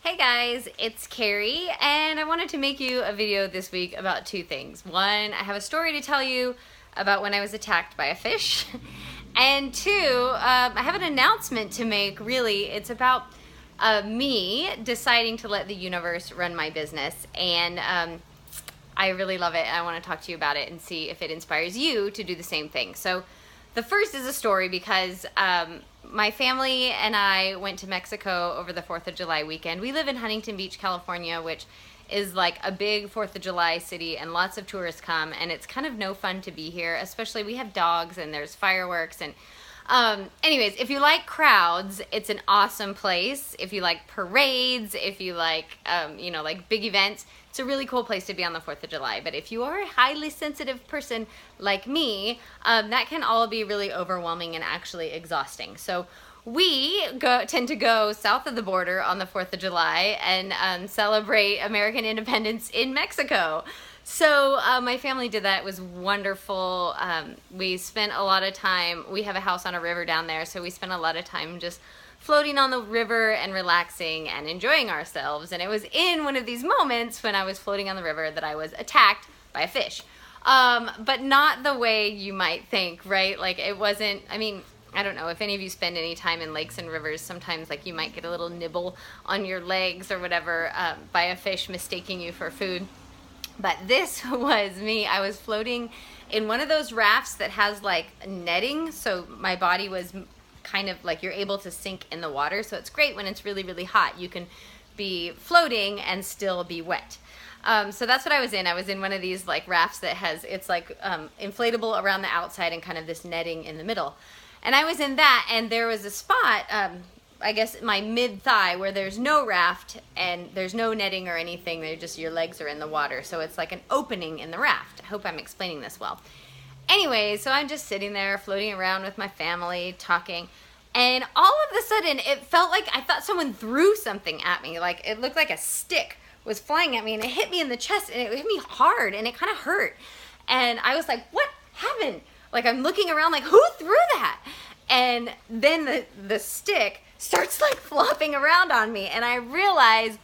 Hey guys, it's Carrie, and I wanted to make you a video this week about two things. One, I have a story to tell you about when I was attacked by a fish. And two, I have an announcement to make, really. It's about me deciding to let the universe run my business. And I really love it. I want to talk to you about it and see if it inspires you to do the same thing. So the first is a story because my family and I went to Mexico over the 4th of July weekend. We live in Huntington Beach, California, which is like a big 4th of July city, and lots of tourists come, and it's kind of no fun to be here, especially we have dogs and there's fireworks. And anyways, if you like crowds, it's an awesome place. If you like parades, if you like, like big events, it's a really cool place to be on the 4th of July. But if you are a highly sensitive person like me, that can all be really overwhelming and actually exhausting. So we tend to go south of the border on the 4th of July and celebrate American independence in Mexico. So my family did that. It was wonderful. We spent a lot of time, we have a house on a river down there, so we spent a lot of time just floating on the river and relaxing and enjoying ourselves. And it was in one of these moments when I was floating on the river that I was attacked by a fish. But not the way you might think, right? Like it wasn't, I don't know if any of you spend any time in lakes and rivers. Sometimes like you might get a little nibble on your legs or whatever by a fish mistaking you for food. But this was me. I was floating in one of those rafts that has like netting, so my body was kind of like you're able to sink in the water. So it's great when it's really, really hot. You can be floating and still be wet. So that's what I was in. I was in one of these like rafts that has, it's like inflatable around the outside and kind of this netting in the middle. And I was in that, and there was a spot, I guess my mid-thigh, where there's no raft and there's no netting or anything. They're just, your legs are in the water. So it's like an opening in the raft. I hope I'm explaining this well. Anyway, so I'm just sitting there floating around with my family, talking. And all of a sudden, it felt like I thought someone threw something at me. Like it looked like a stick was flying at me, and it hit me in the chest, and it hit me hard, and it kind of hurt. And I was like, what happened? Like I'm looking around like, who threw that? And then the stick starts like flopping around on me, and I realize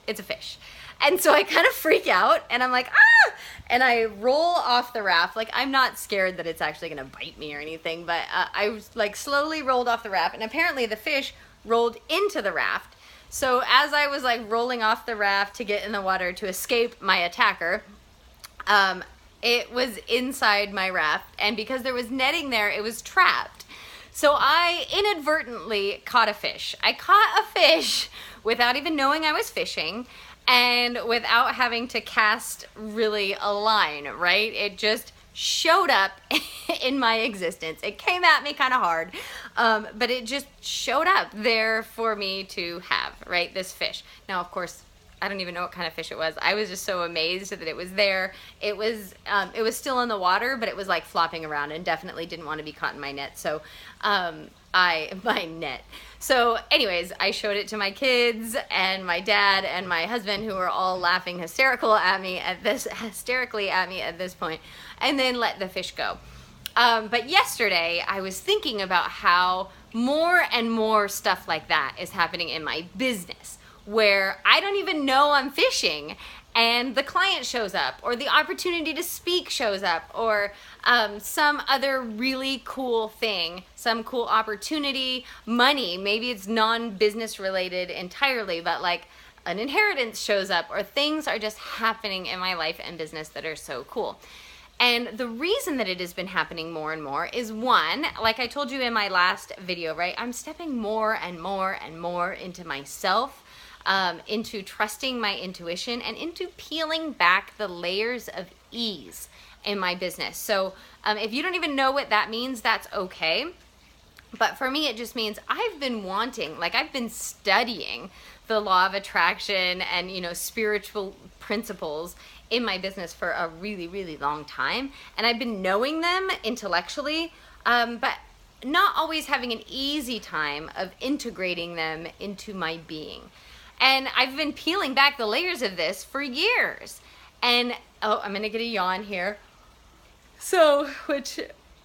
it's a fish. And so I kind of freak out, and I'm like, ah! And I roll off the raft. Like I'm not scared that it's actually gonna bite me or anything, but I was like slowly rolled off the raft, and apparently the fish rolled into the raft. So as I was like rolling off the raft to get in the water to escape my attacker, it was inside my raft, and because there was netting there, it was trapped. So I inadvertently caught a fish. I caught a fish without even knowing I was fishing and without having to cast really a line, right? It just showed up in my existence. It came at me kind of hard, but it just showed up there for me to have, right? This fish. Now, of course, I don't even know what kind of fish it was. I was just so amazed that it was there. It was still in the water, but it was like flopping around and definitely didn't want to be caught in my net. So my net. So anyways, I showed it to my kids and my dad and my husband, who were all laughing hysterically at me at this point, and then let the fish go. But yesterday I was thinking about how more and more stuff like that is happening in my business, where I don't even know I'm fishing and the client shows up, or the opportunity to speak shows up, or some other really cool thing, some cool opportunity, money, maybe it's non-business related entirely, but like an inheritance shows up, or things are just happening in my life and business that are so cool. And the reason that it has been happening more and more is, one, like I told you in my last video, right? I'm stepping more and more and more into myself, into trusting my intuition, and into peeling back the layers of ease in my business. So if you don't even know what that means, that's okay. But for me, it just means I've been studying the law of attraction and, spiritual principles in my business for a really, really long time. And I've been knowing them intellectually, but not always having an easy time of integrating them into my being. And I've been peeling back the layers of this for years. And, I'm going to get a yawn here. So, which,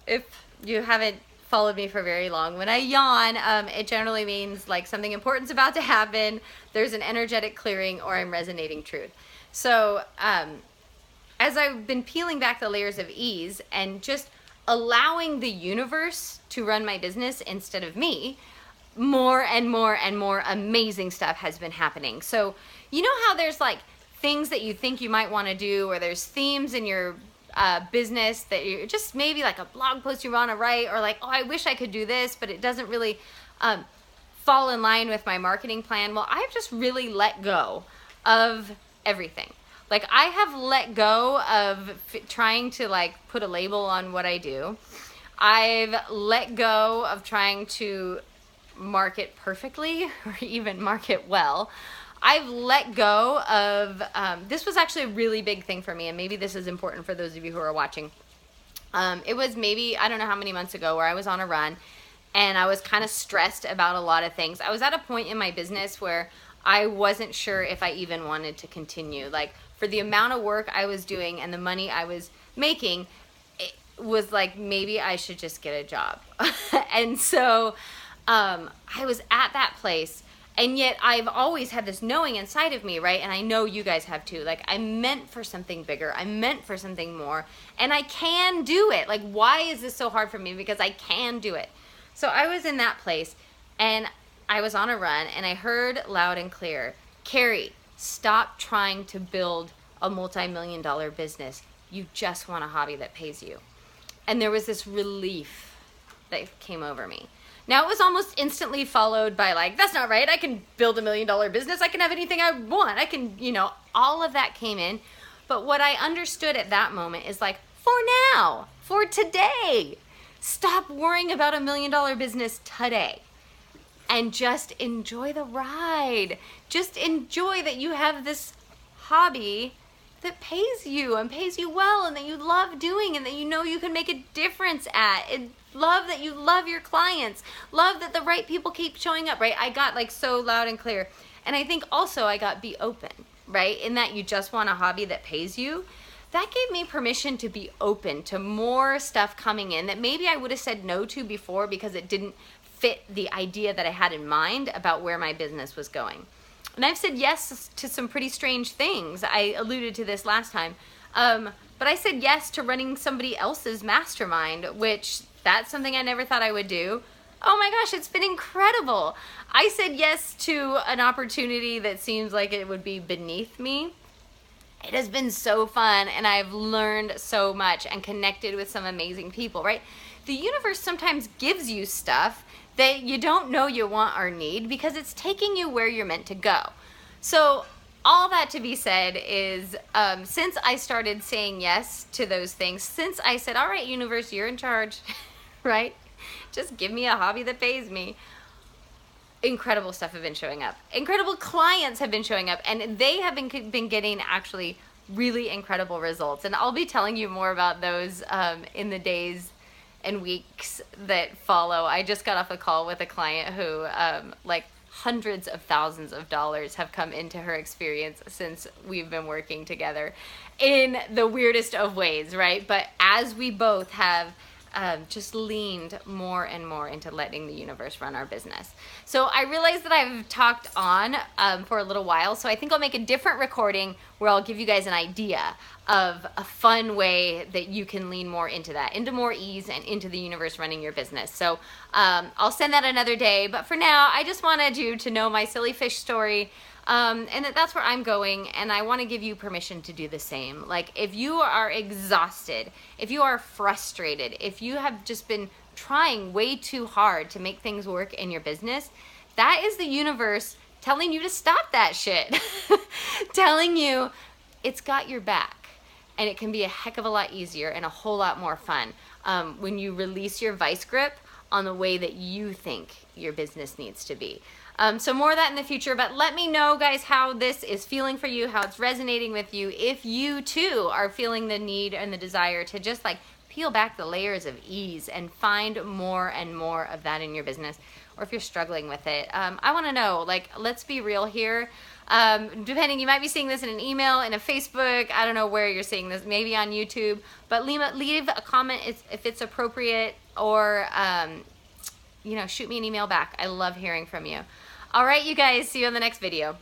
if you haven't followed me for very long, when I yawn, it generally means like something important's about to happen, there's an energetic clearing, or I'm resonating truth. So as I've been peeling back the layers of ease and just allowing the universe to run my business instead of me, more and more and more amazing stuff has been happening. So you know how there's like things that you think you might want to do, or there's themes in your business that you're just, maybe like a blog post you want to write, or like, oh, I wish I could do this, but it doesn't really fall in line with my marketing plan. Well, I've just really let go of everything. Like, I have let go of trying to like put a label on what I do. I've let go of trying to market perfectly or even market well. I've let go of, this was actually a really big thing for me, and maybe this is important for those of you who are watching. It was maybe, I don't know how many months ago, where I was on a run and I was kind of stressed about a lot of things. I was at a point in my business where I wasn't sure if I even wanted to continue. Like, for the amount of work I was doing and the money I was making, it was like, maybe I should just get a job. And so I was at that place, and yet I've always had this knowing inside of me, right? And I know you guys have too. Like, I'm meant for something bigger. I'm meant for something more, and I can do it. Like, why is this so hard for me? Because I can do it. So I was in that place, and I was on a run, and I heard loud and clear, Carrie, stop trying to build a multi-million-dollar business. You just want a hobby that pays you. And there was this relief that came over me. Now, it was almost instantly followed by like, that's not right. I can build $1 million business. I can have anything I want. I can, all of that came in. But what I understood at that moment is like, for now, for today, stop worrying about $1 million business today and just enjoy the ride. Just enjoy that you have this hobby that pays you and pays you well, and that you love doing, and that you know you can make a difference at. And love that you love your clients. Love that the right people keep showing up, right? I got like so loud and clear. And I think also I got be open, right? In that you just want a hobby that pays you. That gave me permission to be open to more stuff coming in that maybe I would have said no to before because it didn't fit the idea that I had in mind about where my business was going. And I've said yes to some pretty strange things. I alluded to this last time. But I said yes to running somebody else's mastermind, which that's something I never thought I would do. Oh my gosh, it's been incredible. I said yes to an opportunity that seems like it would be beneath me. It has been so fun, and I've learned so much and connected with some amazing people, right? The universe sometimes gives you stuff that you don't know you want or need because it's taking you where you're meant to go. So all that to be said is, since I started saying yes to those things, since I said, all right, universe, you're in charge, right? Just give me a hobby that pays me. Incredible stuff have been showing up. Incredible clients have been showing up, and they have been getting actually really incredible results. And I'll be telling you more about those in the days and weeks that follow. I just got off a call with a client who like hundreds of thousands of dollars have come into her experience since we've been working together in the weirdest of ways, right? But as we both have just leaned more and more into letting the universe run our business. So I realize that I've talked on for a little while, so I think I'll make a different recording where I'll give you guys an idea of a fun way that you can lean more into that, into more ease and into the universe running your business. So I'll send that another day, but for now, I just wanted you to know my silly fish story. And that's where I'm going, and I want to give you permission to do the same. Like, if you are exhausted, if you are frustrated, if you have just been trying way too hard to make things work in your business, that is the universe telling you to stop that shit. Telling you it's got your back, and it can be a heck of a lot easier and a whole lot more fun when you release your vice grip on the way that you think your business needs to be. So more of that in the future, but let me know, guys, how this is feeling for you, how it's resonating with you. If you too are feeling the need and the desire to just like peel back the layers of ease and find more and more of that in your business, or if you're struggling with it, I want to know, like, let's be real here. Depending, you might be seeing this in an email, in a Facebook, I don't know where you're seeing this, maybe on YouTube, but leave a comment if it's appropriate or, you know, shoot me an email back. I love hearing from you. All right, you guys, see you in the next video.